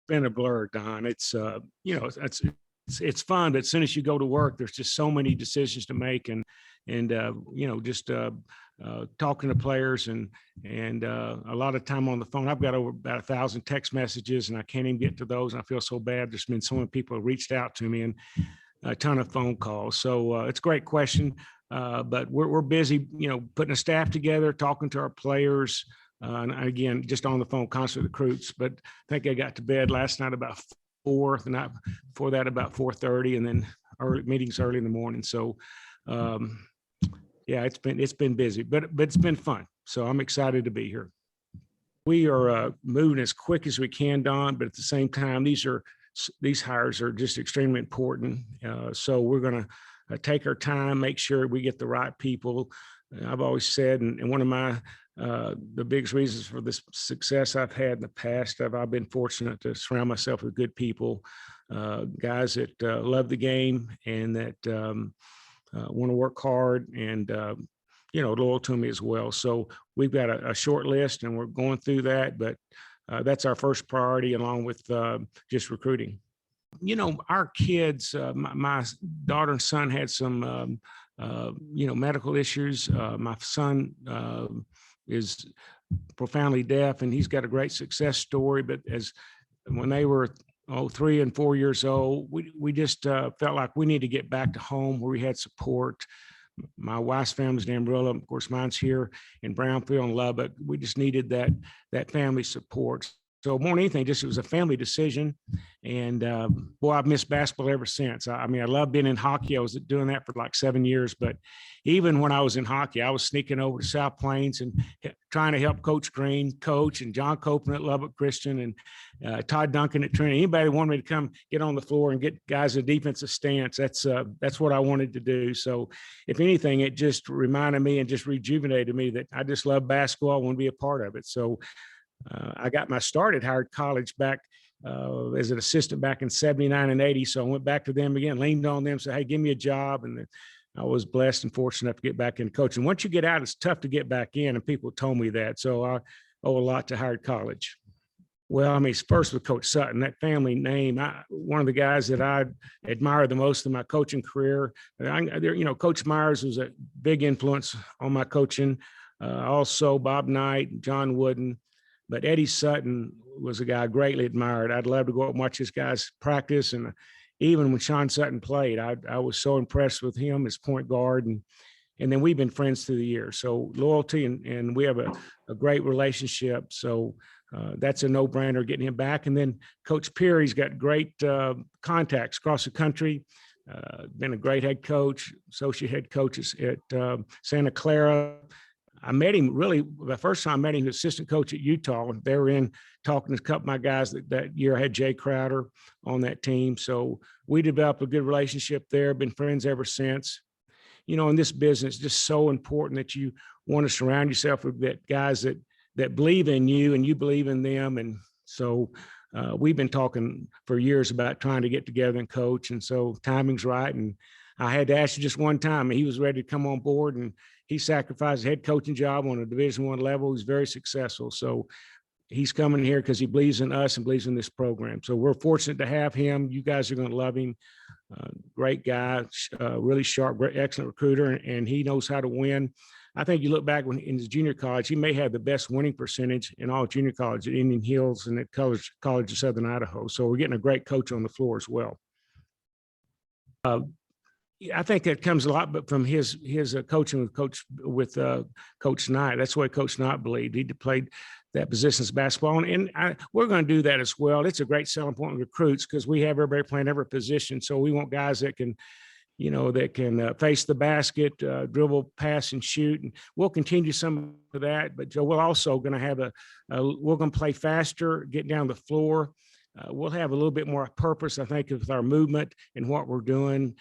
been a blur, Don. It's it's fun, but as soon as you go to work, there's just so many decisions to make, and just talking to players and a lot of time on the phone. I've got over about 1,000 text messages, and I can't even get to those. And I feel so bad. There's been so many people who reached out to me, and a ton of phone calls. So it's a great question, but we're busy, putting a staff together, talking to our players. And again, just on the phone, constant recruits. But I think I got to bed last night about 4, the night before that about 4:30, and then meetings early in the morning. So, yeah, it's been busy, but it's been fun. So I'm excited to be here. We are moving as quick as we can, Don, but at the same time, these hires are just extremely important. So we're going to take our time, make sure we get the right people. I've always said, and one of my the biggest reasons for this success I've had in the past, I've been fortunate to surround myself with good people, guys that love the game and that want to work hard and, loyal to me as well. So we've got a short list and we're going through that, but that's our first priority along with just recruiting. Our kids, my daughter and son had some, medical issues. My son is profoundly deaf, and he's got a great success story. But when they were 3 and 4 years old, we just felt like we need to get back to home where we had support. My wife's family's in Amarillo, of course, mine's here in Brownfield and Lubbock. We just needed that family support. So more than anything, it was a family decision. And boy, I've missed basketball ever since. I love being in hockey. I was doing that for like 7 years. But even when I was in hockey, I was sneaking over to South Plains and trying to help Coach Green coach, and John Copeland at Lubbock Christian, and Todd Duncan at Trinity. Anybody wanted me to come get on the floor and get guys in defensive stance, that's what I wanted to do. So if anything, it just reminded me and just rejuvenated me that I just love basketball. I want to be a part of it. So I got my start at Howard College back as an assistant back in 79 and 80. So I went back to them again, leaned on them, said, hey, give me a job. And I was blessed and fortunate enough to get back in coaching. Once you get out, it's tough to get back in, and people told me that. So I owe a lot to Howard College. Well, first with Coach Sutton, that family name, one of the guys that I admire the most in my coaching career. Coach Myers was a big influence on my coaching. Also Bob Knight, John Wooden. But Eddie Sutton was a guy I greatly admired. I'd love to go out and watch his guys practice. And even when Sean Sutton played, I was so impressed with him as point guard. And then we've been friends through the years. So loyalty, and we have a great relationship. So that's a no-brainer getting him back. And then Coach Peary's got great contacts across the country. Been a great head coach, associate head coaches at Santa Clara. I met him the first time I met him, he was assistant coach at Utah. They were in talking to a couple of my guys that year. I had Jae Crowder on that team. So we developed a good relationship there, been friends ever since. In this business, just so important that you want to surround yourself with guys that believe in you and you believe in them. And so we've been talking for years about trying to get together and coach. And so timing's right. And I had to ask you just one time, and he was ready to come on board, and he sacrificed a head coaching job on a Division I level. He's very successful. So he's coming here because he believes in us and believes in this program. So we're fortunate to have him. You guys are going to love him. Great guy, really sharp, great, excellent recruiter, and he knows how to win. I think you look back in his junior college, he may have the best winning percentage in all junior college at Indian Hills and at College of Southern Idaho. So we're getting a great coach on the floor as well. I think that comes a lot, but from his coaching with Coach Knight. That's the way Coach Knight believed. He played that position as basketball, and we're going to do that as well. It's a great selling point with recruits because we have everybody playing every position. So we want guys that can, face the basket, dribble, pass, and shoot. And we'll continue some of that. But Joe, we're also going to have we're going to play faster, get down the floor. We'll have a little bit more purpose, I think, with our movement and what we're doing.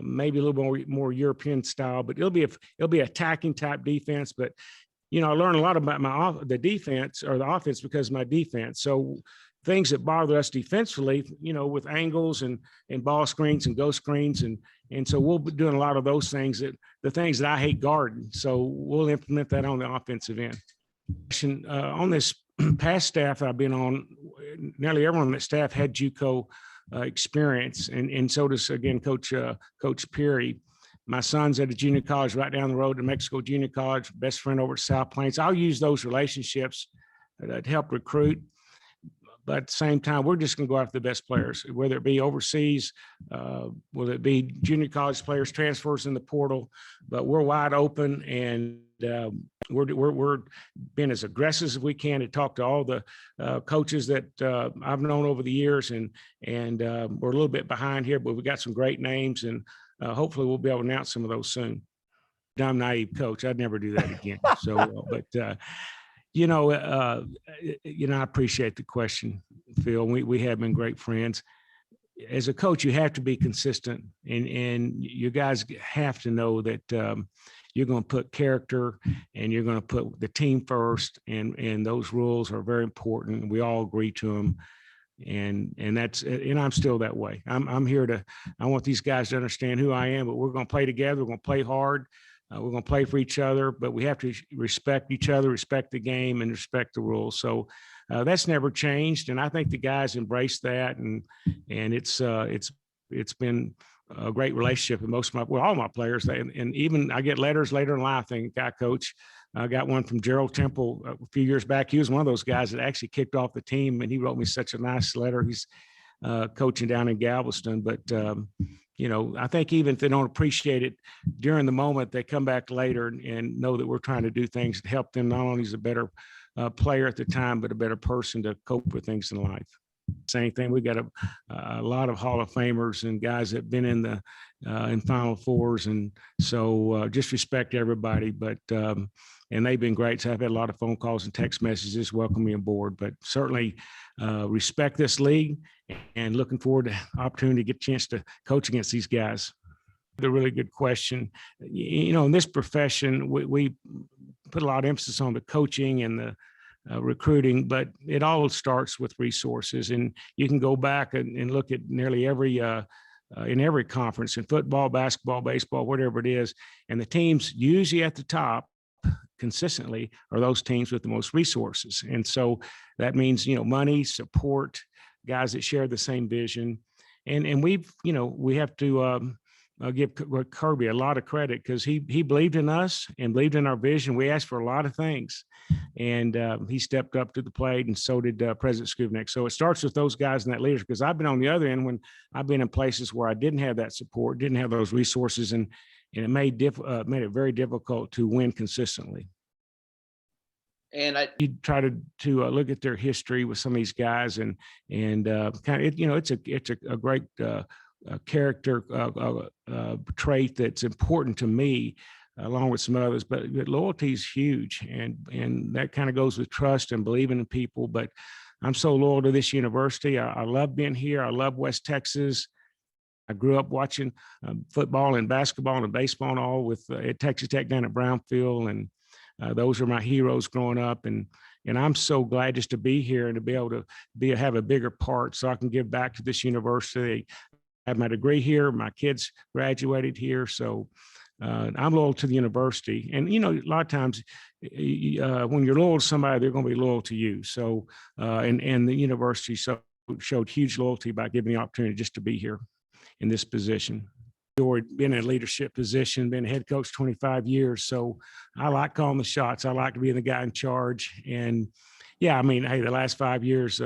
Maybe a little more European style, but it'll be attacking type defense. But I learned a lot about the defense or the offense because of my defense. So things that bother us defensively, with angles and ball screens and ghost screens, and so we'll be doing a lot of those things the things that I hate guarding. So we'll implement that on the offensive end. On this past staff I've been on, nearly everyone on that staff had JUCO experience, and so does, again, Coach Peary. My son's at a junior college right down the road, to Mexico Junior College, best friend over at South Plains. I'll use those relationships that help recruit. But at the same time, we're just going to go after the best players, whether it be overseas, whether it be junior college players, transfers in the portal. But we're wide open, and we're being as aggressive as we can to talk to all the coaches that I've known over the years, and we're a little bit behind here, but we got some great names, and hopefully we'll be able to announce some of those soon. I'm naive, Coach. I'd never do that again. So, but. I appreciate the question, Phil. We have been great friends. As a coach, you have to be consistent, and you guys have to know that you're going to put character and you're going to put the team first, and those rules are very important. We all agree to them. And I'm still that way. I'm here I want these guys to understand who I am, but we're going to play together. We're going to play hard. We're going to play for each other, but we have to respect each other, respect the game, and respect the rules. So that's never changed, and I think the guys embrace that, and it's been a great relationship with all my players. And even I get letters later in life. Thank God, Coach. I got one from Gerald Temple a few years back. He was one of those guys that actually kicked off the team, and he wrote me such a nice letter. He's coaching down in Galveston, but I think even if they don't appreciate it during the moment, they come back later and know that we're trying to do things to help them not only as a better player at the time, but a better person to cope with things in life. Same thing. We got a lot of Hall of Famers and guys that have been in Final Fours, and so just respect everybody. But and they've been great. So I've had a lot of phone calls and text messages welcoming me aboard. But certainly respect this league, and looking forward to the opportunity to get a chance to coach against these guys. A really good question. In this profession, we put a lot of emphasis on the coaching and the recruiting, but it all starts with resources. And you can go back and look at nearly every in every conference, in football, basketball, baseball, whatever it is, and the teams usually at the top consistently are those teams with the most resources. And so that means, money, support, guys that share the same vision. And we have to give Kirby a lot of credit, because he believed in us and believed in our vision. We asked for a lot of things, and he stepped up to the plate, and so did President Skubnik. So it starts with those guys and that leadership, because I've been on the other end when I've been in places where I didn't have that support, didn't have those resources, and it made it very difficult to win consistently. And you try to look at their history with some of these guys, and kind of, it's a great character trait that's important to me, along with some others. But loyalty is huge, and that kind of goes with trust and believing in people. But I'm so loyal to this university. I love being here. I love West Texas. I grew up watching football and basketball and baseball and all at Texas Tech down at Brownfield, and those are my heroes growing up. And I'm so glad just to be here and to be able to have a bigger part, so I can give back to this university. I have my degree here. My kids graduated here, so I'm loyal to the university. And a lot of times, when you're loyal to somebody, they're going to be loyal to you. So and the university showed huge loyalty by giving me the opportunity just to be here in this position. Been in a leadership position, been a head coach 25 years. So I like calling the shots. I like to be the guy in charge. And yeah, hey, the last 5 years,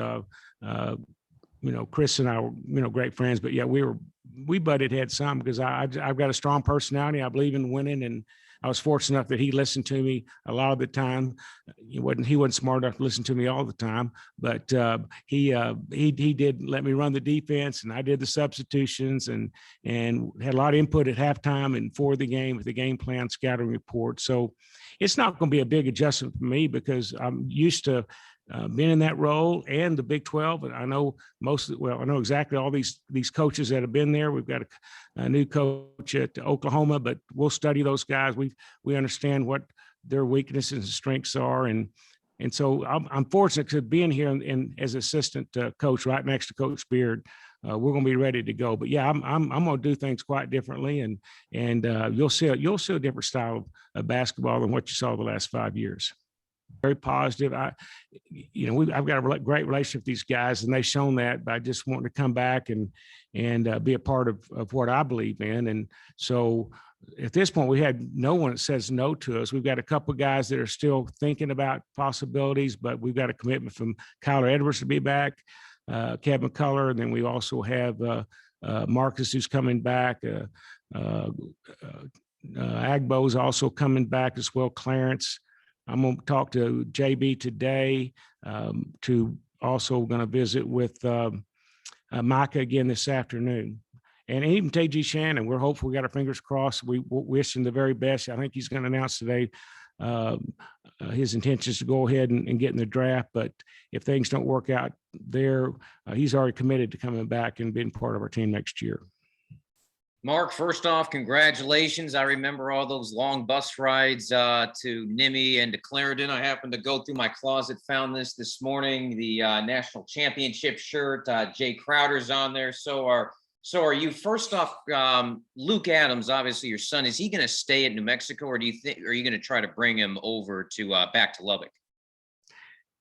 Chris and I were, great friends, but yeah, we butted heads some, because I've got a strong personality. I believe in winning, and I was fortunate enough that he listened to me a lot of the time. He wasn't smart enough to listen to me all the time, but he did let me run the defense, and I did the substitutions, and had a lot of input at halftime and for the game with the game plan, scouting report. So it's not going to be a big adjustment for me, because I'm used to being in that role and the Big 12. And I know I know exactly all these coaches that have been there. We've got a new coach at Oklahoma, but we'll study those guys. We understand what their weaknesses and strengths are. And so I'm fortunate to be in here and as assistant coach right next to Coach Beard. We're going to be ready to go. But yeah, I'm going to do things quite differently, and you'll see a different style of basketball than what you saw the last 5 years. very positive. I've got a great relationship with these guys, and they've shown that by just wanting to come back and be a part of what I believe in. And so at this point, we had no one that says no to us. We've got a couple of guys that are still thinking about possibilities, but we've got a commitment from Kyler Edwards to be back, Kevin McCullough, and then we also have Marcus, who's coming back. Agbo's also coming back as well. Clarence. I'm going to talk to JB today. To also going to visit with Micah again this afternoon. And even TG Shannon, we're hopeful. We got our fingers crossed. We wish him the very best. I think he's going to announce today his intentions to go ahead and get in the draft. But if things don't work out there, he's already committed to coming back and being part of our team next year. Mark, first off, congratulations. I remember all those long bus rides to Nimmy and to Clarendon. I happened to go through my closet, found this morning, the national championship shirt. Jae Crowder's on there. So are you. First off, Luke Adams, obviously your son, is he going to stay at New Mexico, or are you going to try to bring him over to back to Lubbock?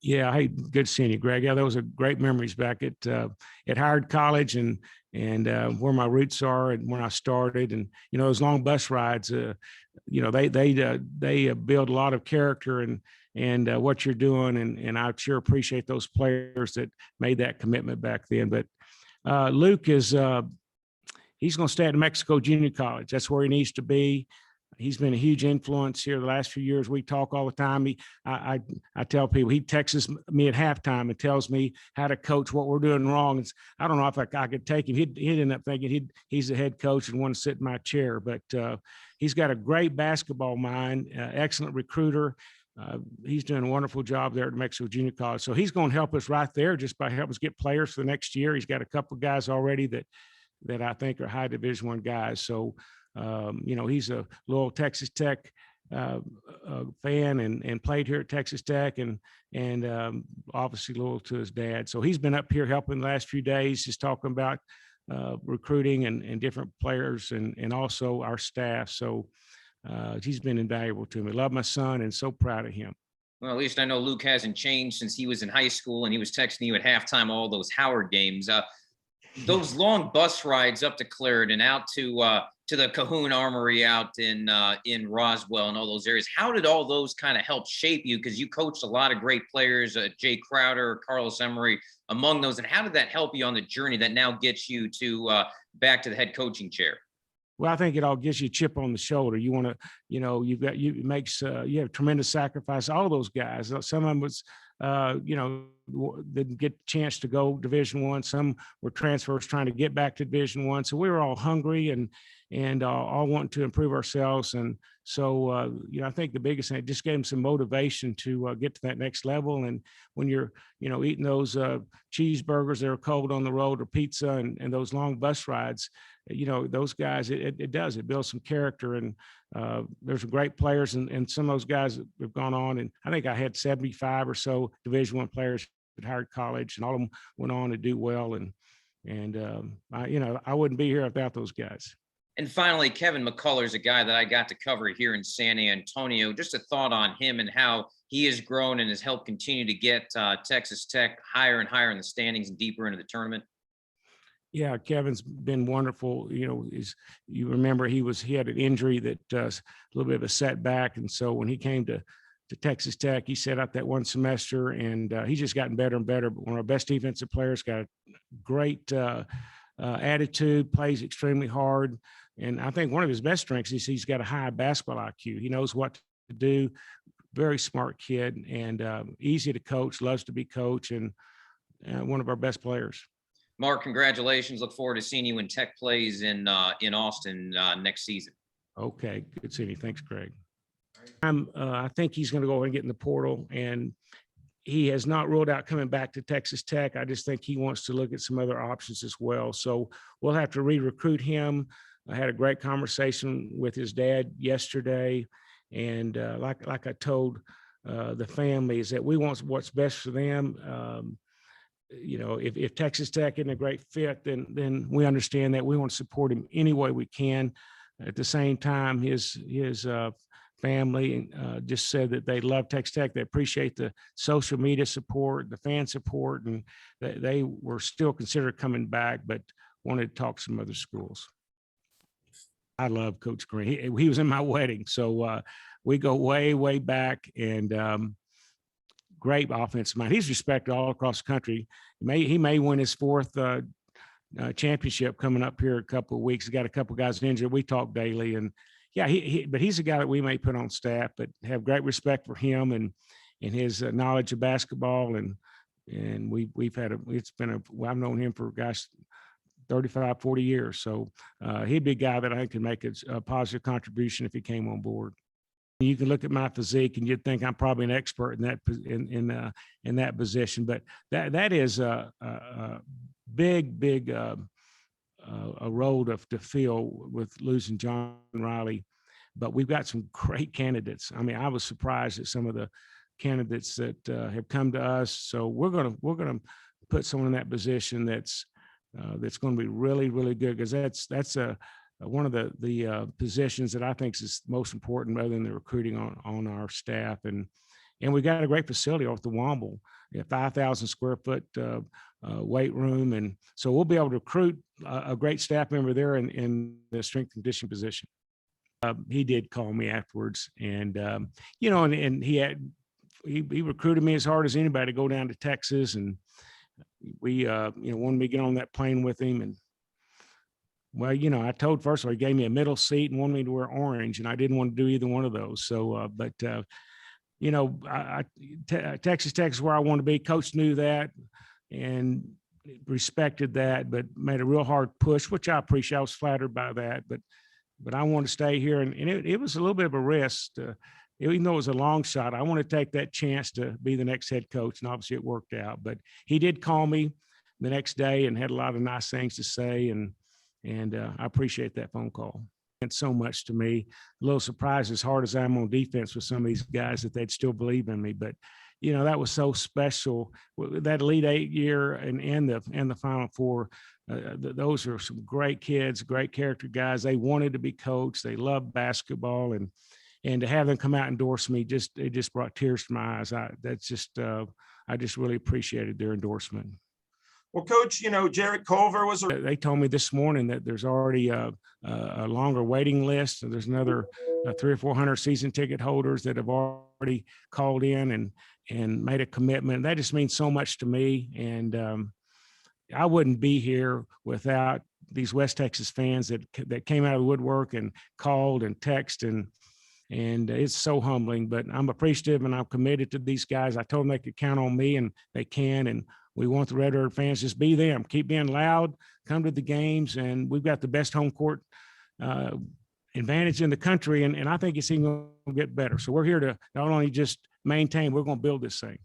Yeah, hey, good seeing you, Greg. Yeah, those are great memories back at Howard College and where my roots are and when I started. And those long bus rides, they build a lot of character and what you're doing. And I sure appreciate those players that made that commitment back then. But Luke he's going to stay at New Mexico Junior College. That's where he needs to be. He's been a huge influence here the last few years. We talk all the time. I tell people, he texts me at halftime and tells me how to coach, what we're doing wrong. I don't know if I could take him. He'd end up thinking he's the head coach and want to sit in my chair. But he's got a great basketball mind, excellent recruiter. He's doing a wonderful job there at New Mexico Junior College. So he's going to help us right there just by helping us get players for the next year. He's got a couple of guys already that I think are high Division I guys. So he's a loyal Texas Tech fan and played here at Texas Tech and obviously loyal to his dad. So he's been up here helping the last few days, just talking about recruiting and different players and also our staff. So he's been invaluable to me. Love my son and so proud of him. Well, at least I know Luke hasn't changed since he was in high school and he was texting you at halftime all those Howard games. Those long bus rides up to Clarendon, out to the Cahoon Armory out in Roswell and all those areas. How did all those kind of help shape you? Because you coached a lot of great players, Jae Crowder, Carlos Emery, among those. And how did that help you on the journey that now gets you to back to the head coaching chair? Well, I think it all gives you a chip on the shoulder. You want to, you have tremendous sacrifice. All those guys, some of them was, didn't get a chance to go Division I. Some were transfers trying to get back to Division I. So we were all hungry and all wanting to improve ourselves. And so, I think the biggest thing, it just gave them some motivation to get to that next level. And when you're, eating those cheeseburgers that are cold on the road or pizza and those long bus rides, those guys, it builds some character. And there's some great players and some of those guys that have gone on. And I think I had 75 or so Division I players at Howard College, and all of them went on to do well. I wouldn't be here without those guys. And finally, Kevin McCullough is a guy that I got to cover here in San Antonio. Just a thought on him and how he has grown and has helped continue to get Texas Tech higher and higher in the standings and deeper into the tournament. Yeah, Kevin's been wonderful. You remember he had an injury that a little bit of a setback, and so when he came to Texas Tech, he set out that one semester, and he's just gotten better and better. But one of our best defensive players, got a great attitude, plays extremely hard, and I think one of his best strengths is he's got a high basketball IQ. He knows what to do. Very smart kid and easy to coach. Loves to be coached, and one of our best players. Mark, congratulations. Look forward to seeing you when Tech plays in Austin next season. Okay, good seeing you. Thanks, Greg. I think he's going to go ahead and get in the portal, and he has not ruled out coming back to Texas Tech. I just think he wants to look at some other options as well. So we'll have to re-recruit him. I had a great conversation with his dad yesterday, and like I told the family, is that we want what's best for them. If Texas Tech isn't a great fit, then we understand that. We want to support him any way we can. At the same time, his family just said that they love Texas Tech. They appreciate the social media support, the fan support, and they were still considered coming back, but wanted to talk to some other schools. I love Coach Green. He was in my wedding, so we go way, way back, and great offensive mind. He's respected all across the country. He may win his fourth championship coming up here in a couple of weeks. He's got a couple of guys injured. We talk daily, and yeah, but he's a guy that we may put on staff, but have great respect for him and his knowledge of basketball. And we've had I've known him for 35, 40 years. So he'd be a guy that I think could make a positive contribution if he came on board. You can look at my physique and you'd think I'm probably an expert in that in that position, but that is a big a role to fill with losing John Riley. But we've got some great candidates. I mean, I was surprised at some of the candidates that have come to us. So we're gonna put someone in that position that's going to be really, really good, because that's one of the positions that I think is most important, other than the recruiting on our staff. And we got a great facility off the Womble, 5,000 square foot weight room. And so we'll be able to recruit a great staff member there in the strength and conditioning position. He did call me afterwards, and and he recruited me as hard as anybody to go down to Texas, and we wanted me to get on that plane with him. And well, I told, first of all, he gave me a middle seat and wanted me to wear orange, and I didn't want to do either one of those. So, Texas Tech is where I want to be. Coach knew that and respected that, but made a real hard push, which I appreciate. I was flattered by that, but I wanted to stay here, and it was a little bit of a risk. Even though it was a long shot, I want to take that chance to be the next head coach, and obviously it worked out. But he did call me the next day and had a lot of nice things to say, and I appreciate that phone call. It's so much to me. A little surprised, as hard as I'm on defense with some of these guys, that they'd still believe in me. But that was so special. That Elite Eight year and the Final Four. Those are some great kids, great character guys. They wanted to be coached. They loved basketball, and to have them come out and endorse me, it just brought tears to my eyes. I just really appreciated their endorsement. Well, Coach, Jared Culver was. They told me this morning that there's already a longer waiting list. And there's another 300 or 400 season ticket holders that have already called in and made a commitment. That just means so much to me. And I wouldn't be here without these West Texas fans that came out of the woodwork and called and texted, and it's so humbling. But I'm appreciative, and I'm committed to these guys. I told them they could count on me, and they can. And we want the Red Bird fans, just be them, keep being loud, come to the games, and we've got the best home court advantage in the country, and I think it's even going to get better. So we're here to not only just maintain, we're going to build this thing.